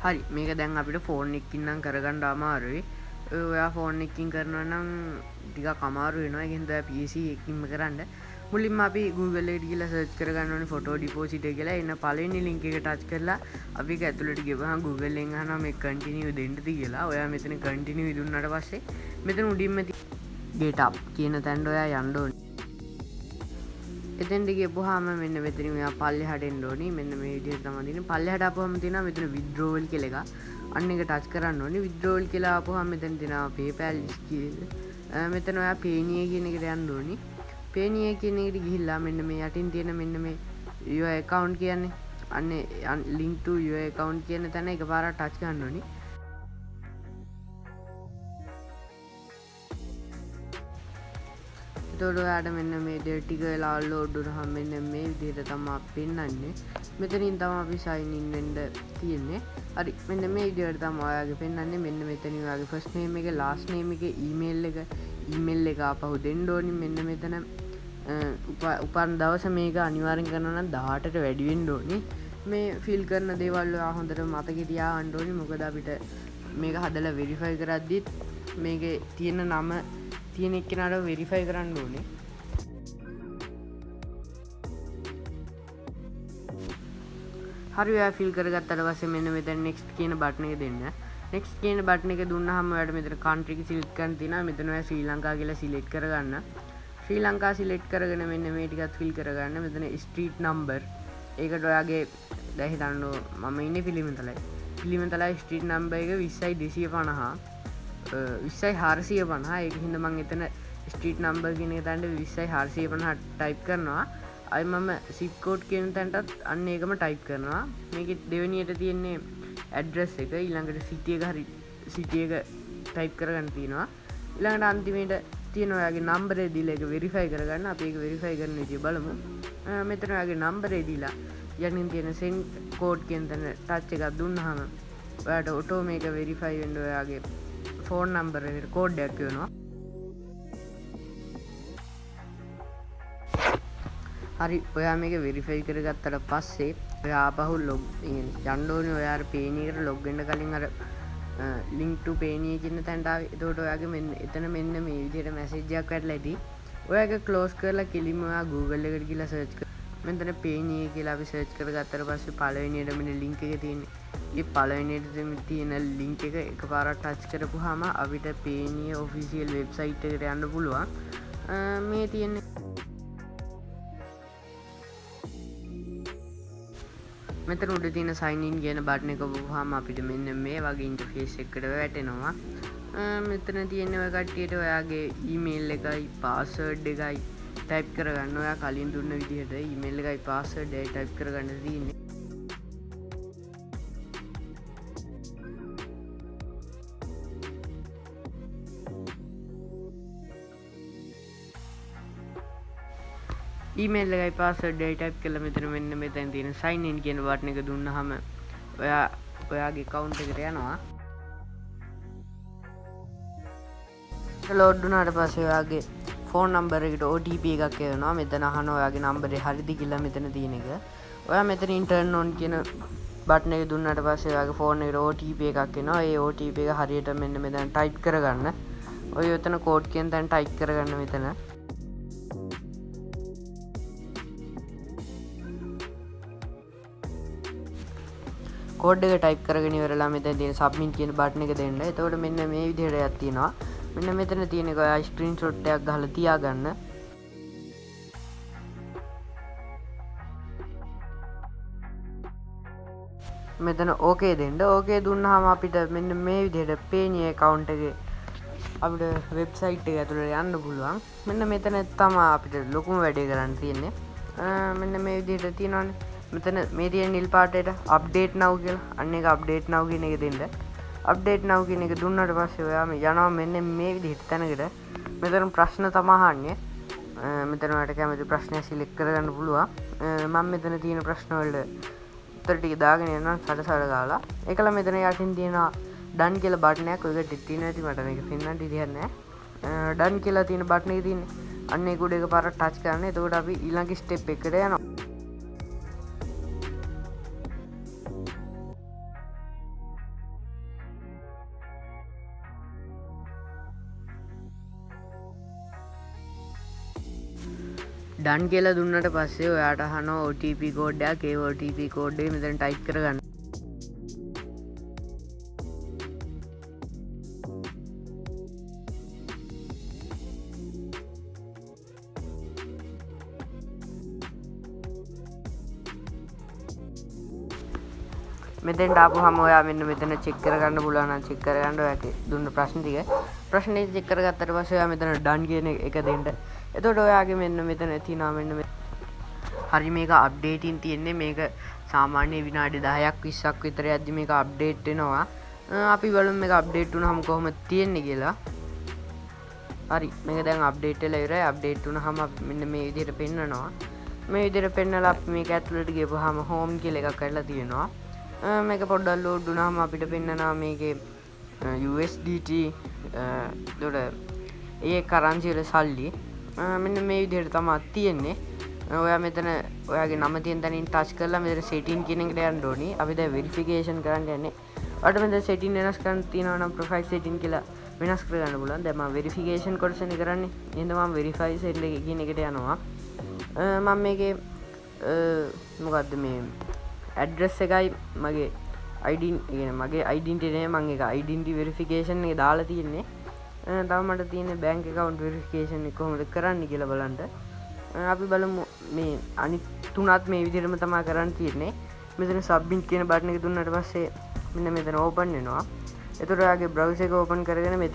හරි මේක දැන් අපිට ෆෝන් එකකින් නම් කරගන්න අමාරුයි. ඔයා ෆෝන් එකකින් කරනවා නම් ටිකක් අමාරු වෙනවා. ඒක හින්දා PC එකකින්ම කරන්න. මුලින්ම අපි Google එකට ගිහලා සර්ච් කරගන්න ඕනේ ෆොටෝ ඩිපොසිට් එක කියලා. එන්න පළවෙනි link එක ටච් කරලා අපි ඒක ඇතුළට ගිහම Google එකෙන් අහනවා මේ continue දෙන්නද කියලා. ඔයා මෙතන continue දුන්නාට පස්සේ මෙතන උඩින්ම get up කියන තැනට ඔයා යන්න ඕනේ. එතෙන්ට ගියපුවාම මෙන්න මෙතනින් ඔයා පල්ලෙහාට එන්න ඕනේ. මෙන්න මේ විදිහට තමයි තියෙන්නේ. පල්ලෙහාට ආපුවම තියෙනවා මෙතන withdrawal කියලා එකක්. අන්න එක ටච් කරන්න ඕනේ. withdrawal කියලා ආපුවම මෙතන තියෙනවා PayPal කියලා. මෙතන ඔයා Payoneer කියන එකට යන්න ඕනේ. Payoneer කියන එකට ගිහිල්ලා මෙන්න මේ යටින් තියෙන මෙන්න මේ your account කියන්නේ අන්න link to your account කියන තැන එකපාරට ටච් ගන්න ඕනේ. එතකොට ඔයාට මෙන්න මේ ටික වෙලා ලෝඩ් වුණාම මෙන්න මේ විදිහට තමයි පෙන්වන්නේ. මෙතනින් තමයි අපි sign in වෙන්න තියෙන්නේ. හරි මෙන්න මේ විදිහට තමයි ඔයාගේ පෙන්වන්නේ. මෙන්න මෙතනින් ඔයාගේ first name එක last name එක email එක ආපහු දෙන්න ඕනි. මෙන්න මෙතන උපන් දවස මේක අනිවාර්යෙන් කරනවා නම් 18ට වැඩි වෙන්න ඕනි. මේ fill කරන දේවල් ඔයා හොඳට මතකේ තියාගන්න ඕනි. මොකද අපිට මේක හදලා verify කරද්දිත් මේකේ තියෙන නම තියෙන එක්කෙනාට වෙරිෆයි කරන්න ඕනේ. හරි ඔයා ෆිල් කරගත්තට පස්සේ මෙන්න මෙතන next කියන බටන් එක දෙන්න. next කියන බටන් එක දුන්නාම ඔයාලට මෙතන country එක select කරන්න තියෙනවා. මෙතන ඔයා ශ්‍රී ලංකා කියලා select කරගන්න. ශ්‍රී ලංකා select කරගෙන මෙන්න මේ ටිකත් fill කරගන්න. මෙතන street number ඒකට ඔයාගේ දැන් හිතන්න මම ඉන්නේ පිළිමතලයි. පිළිමතලයි street number එක 20.250 20.450 ඒක හින්දා මම එතන ස්ට්‍රීට් නම්බර් කියන එක තැනට 20.450 ටයිප් කරනවා. අය මම zip code කියන තැනටත් අන්න ඒකම ටයිප් කරනවා. මේකේ දෙවෙනියට තියෙන්නේ ඇඩ්‍රස් එක ඊළඟට සිටි එක හරි සිටි එක ටයිප් කරගන්න තියෙනවා. ඊළඟට අන්තිමේට තියෙන ඔයාගේ නම්බරේ දීලා ඒක වෙරිෆයි කරගන්න. අපි ඒක වෙරිෆයි කරන විදිය බලමු. මෙතන ඔයාගේ නම්බරේ දීලා යටින් තියෙන send code කියන තැන ටච් එකක් දුන්නාම ඔයාට ඔටෝ මේක වෙරිෆයි වෙන්න ඔයාගේ ෆෝන් නම්බර් එකට කෝඩ් එකක් එනවා. හරි ඔයා මේක වෙරිෆයි කරගත්තට පස්සේ ඔයා ආපහු ලොග් යන්න ඕනේ. ඔයාට Payoneer එකට ලොග් වෙන්න කලින් අර link to Payoneer කියන තැනට ආවේ. එතකොට ඔයාගේ මෙන්න එතන මෙන්න මේ විදිහට මැසේජ් එකක් වැටලා ඇති. ඔයාගේ ක්ලෝස් කරලා කෙලින්ම ඔයා Google එකට ගිහලා සර්ච් කරලා මෙතන Payoneer කියලා අපි සර්ච් කරගත්තට පස්සේ පළවෙනියට මෙන්න link එක තියෙන්නේ. ඒ පළවෙනියට තියෙන link එක එකපාරක් ටච් කරපුවාම අපිට Payoneer official website එකට යන්න පුළුවන්. මේ තියෙන්නේ මෙතන උඩ තියෙන sign in කියන බටන් එක ඔබවහම අපිට මෙන්න මේ වගේ ඉන්ටර්ෆේස් එකකට වැටෙනවා. මෙතන තියෙන ඔය කට්ටියට ඔයාගේ email එකයි password එකයි ටයිප් කරගන්න. ඔයා කලින් දුන්න විදිහට email එකයි password එකයි ටයිප් කරගන්න තියෙන්නේ. ඊමේල් එකයි පාස්වර්ඩ් එකයි ටයිප් කරලා මෙතන තියෙන sign in කියන බටන් එක දුන්නාම ඔයාගේ account එකට යනවා. ලෝඩ් වුණාට පස්සේ ඔයාගේ ෆෝන් නම්බර් එකට OTP එකක් එනවා. මෙතන අහන ඔයාගේ නම්බරේ හරිද කියලා මෙතන තියෙන එක. ඔයා මෙතනින් turn on කියන බටන් එක දුන්නාට පස්සේ ඔයාගේ ෆෝන් එකට OTP එකක් එනවා. ඒ OTP එක හරියට මෙන්න මෙතන ටයිප් කරගන්න. ඔය උතන කෝඩ් කියන තැන ටයිප් කරගන්න මෙතන. කෝඩ් එක ටයිප් කරගෙන ඉවරලා මෙතන තියෙන සබ්මිට් කියන බටන් එක දෙන්න. එතකොට මෙන්න මේ විදිහට එකක් තියෙනවා. මෙන්න මෙතන තියෙන එක ඔයා ස්ක්‍රීන්ෂොට් එකක් ගහලා තියාගන්න. මෙතන ඕකේ දෙන්න. ඕකේ දුන්නාම අපිට මෙන්න මේ විදිහට Payoneer account එකේ අපිට වෙබ්සයිට් එක ඇතුළට යන්න පුළුවන්. මෙන්න මෙතන තමයි අපිට ලොකුම වැඩේ කරන්න තියෙන්නේ. මෙන්න මේ විදිහට තියෙනවානේ. මෙතන මේ තියෙන නිල් පාටේට update now කියලා අන්න එක update now කියන එක දෙන්න. update now කියන එක දුන්නාට පස්සේ ඔයාම යනවා මෙන්න මේ විදිහට තැනකට. මෙතන ප්‍රශ්න තමයි අහන්නේ. මෙතන ඔයාලට කැමති ප්‍රශ්නයක් සිලෙක්ට් කරගන්න පුළුවන්. මම මෙතන තියෙන ප්‍රශ්න වලට උත්තර ටික දාගෙන යනවා සඩසඩ ගාලා. ඒකලා මෙතන යටින් තියෙනවා done කියලා බටන් එකක්. ඔයක ටික තියෙනවා ඉතින් මට මේක පෙන්වන්න විදිහක් නැහැ. done කියලා තියෙන බටන් එකේ තියෙන්නේ. අන්න ඒක උඩ එකපාරක් ටච් කරන්න. එතකොට අපි ඊළඟ ස්ටෙප් එකට යනවා. ඩන් කියලා දුන්නට පස්සේ ඔයාට අහන OTP කෝඩ්ඩයක් ඒ OTP කෝඩ්ඩේ මෙතන ටයිප් කරගන්න. මෙතෙන්ට ආපුවම ඔයා මෙන්න මෙතන චෙක් කරගන්න පුළුවන් නම් චෙක් කරගන්න ඔයාගේ දුන්න ප්‍රශ්න ටික. ප්‍රශ්නේ චෙක් කරගත්තට පස්සේ ඔයා මෙතන ඩන් කියන එක දෙන්න. එතකොට ඔයාගේ මෙන්න මෙතන තියෙනවා මෙන්න හරි මේක අප්ඩේටින් තියෙන්නේ. මේක සාමාන්‍ය විනාඩි 10ක් 20ක් විතර යද්දි මේක අප්ඩේට් වෙනවා. අපි බලමු මේක අප්ඩේට් වුණාම කොහොමද තියෙන්නේ කියලා. හරි මේක දැන් අප්ඩේට් වෙලා ඉවරයි. අප්ඩේට් වුණාම මෙන්න මේ විදිහට පෙන්නනවා. මේ විදිහට පෙන්නලා අපි මේක ඇතුළට ගියපුවාම හෝම් කියලා එකක් කරලා තියෙනවා. මේක පොඩ්ඩක් ලෝඩ් වුණාම අපිට පෙන්නනවා මේකේ USDT දොඩ ඒ කරන්සි වල සල්ලි මෙන්න මේ විදිහට තමයි තියෙන්නේ. ඔයා මෙතන ඔයාගේ නම තියෙන තැනින් ටච් කරලා මෙතන setting කියන එකට යන්න ඕනි. අපි දැන් verification කරන්න යන්නේ. ඔයාලට මෙතන setting වෙනස් කරන්න තියෙනවා නම් profile setting කියලා වෙනස් කරගන්න පුළුවන්. දැන් මම verification කොටසනේ කරන්නේ. එහෙනම් මම verify set එක කියන එකට යනවා. මම මේකේ මොකද්ද මේ ඇඩ්‍රස් එකයි මගේ මගේ identity නේ මම ඒක identity verification එක දාලා තියෙන්නේ. තව මට තියෙන්නේ bank account verification එක කොහොමද කරන්න කියලා බලන්න. අපි බලමු මේ අනිත් තුනත් මේ විදිහටම තමයි කරන්න තියෙන්නේ. මෙතන submit කියන බටන් එක දුන්නාට පස්සේ මෙන්න මෙතන open වෙනවා. එතකොට ඔයාගේ browser එක open කරගෙන මෙතන